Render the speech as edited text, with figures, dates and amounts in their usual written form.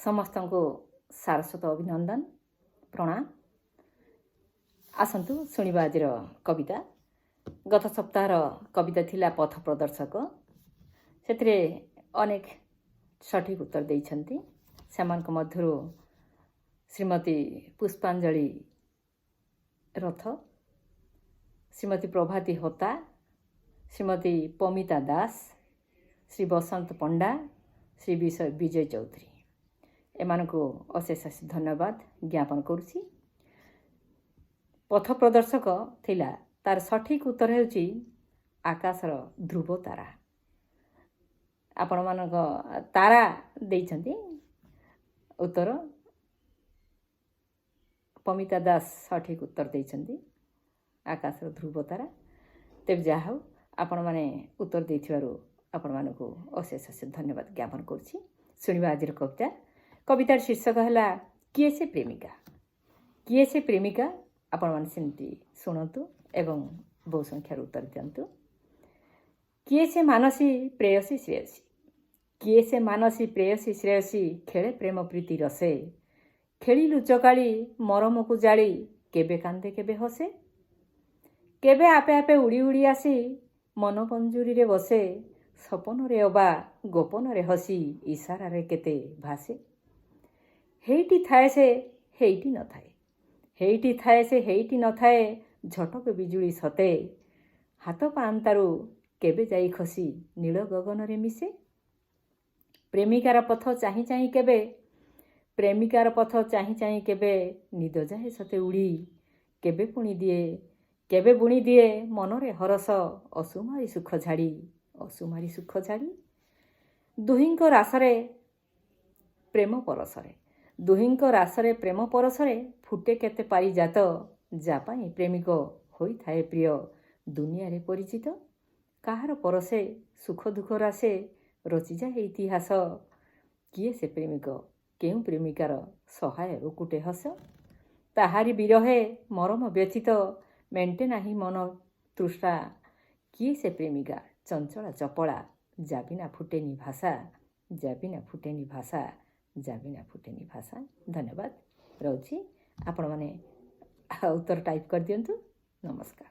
समस्त को सारस्वत अभिनंदन प्रणाम। आसतु शुणा आज कविता। गत सप्ताह कविता थिला पथ प्रदर्शक। से अनेक सठिक उत्तर देइछन्ति। सेमानक मध्यरु श्रीमती पुष्पांजलि रथ, श्रीमती प्रभाती होता, श्रीमती पमिता दास, श्री बसंत पंडा, श्री विजय चौधरी। एमानकु अशेष अशेष धन्यवाद ज्ञापन करुछि। पथ प्रदर्शक थिला तार सठिक उत्तर हेउछि आकाशर ध्रुव तारा। आपण मानक तारा देइछन्ति उत्तर। पमिता दास सठिक उत्तर देइछन्ति आकाशर ध्रुव तारा। तेब जा हौ आपण माने उत्तर देइथिबारु आपण मानकु अशेष अशेष धन्यवाद ज्ञापन करुछि। शुणिबा आजिर कविता। कवितार शीर्षक है किए से प्रेमिका। किए से प्रेमिका आपण माने सेमती शुणतु एवं बहु संख्यार उत्तर दियंतु। किए से मानसी प्रेयसी श्रेयसी। किए से मानसी प्रेयसी श्रेयसी खेले प्रेम प्रीति रसे। खेली लुचकाली मरम को जाली केबे कांदे केबे हसे। केबे आपे आपे उड़ी उड़ी आसी मन पंजुरी रे बसे। सपन रे अबा गोपन रे हसी इशारा रे केते भासे। हेइटी थाए से हेइटी न थाए। हेइटी थाए से हेइटी न थाए। झटक बिजुली सते। हाथ पांतारु केबे जाई खसी नील गगन रे मिसे। प्रेमिकार पथ चाही चाही केबे। प्रेमिकार पथ चाही चाही केबे निद जाए सते उड़ी। केबे पुणी दिए केबे बुणी दिए मनरे हरस। असुमारी सुख झाड़ी असुमारी सुख झाड़ी। दुहिंक रासरे प्रेम परसरे। दुहिंक रासरे प्रेम परसरे फुटे केते पारिजात। जापाई प्रेमिक होई थाए प्रिय दुनिया रे परिचित। काहार परसे सुख दुख रासे रची जाए इतिहास। किए से प्रेमिक केउ प्रेमिकार सहाय रुकुटे हस। ताहारी विरहे मरम व्यथित मेंटे नाही मन तृष्णा। किए से प्रेमिका चंचला चपला जाबिना फुटेनी भाषा। जाबिना फुटेनी भाषा जाबिना फुटेनी भाषा। धन्यवाद रहुछि। आपण माने उत्तर टाइप कर दियंतु। नमस्कार।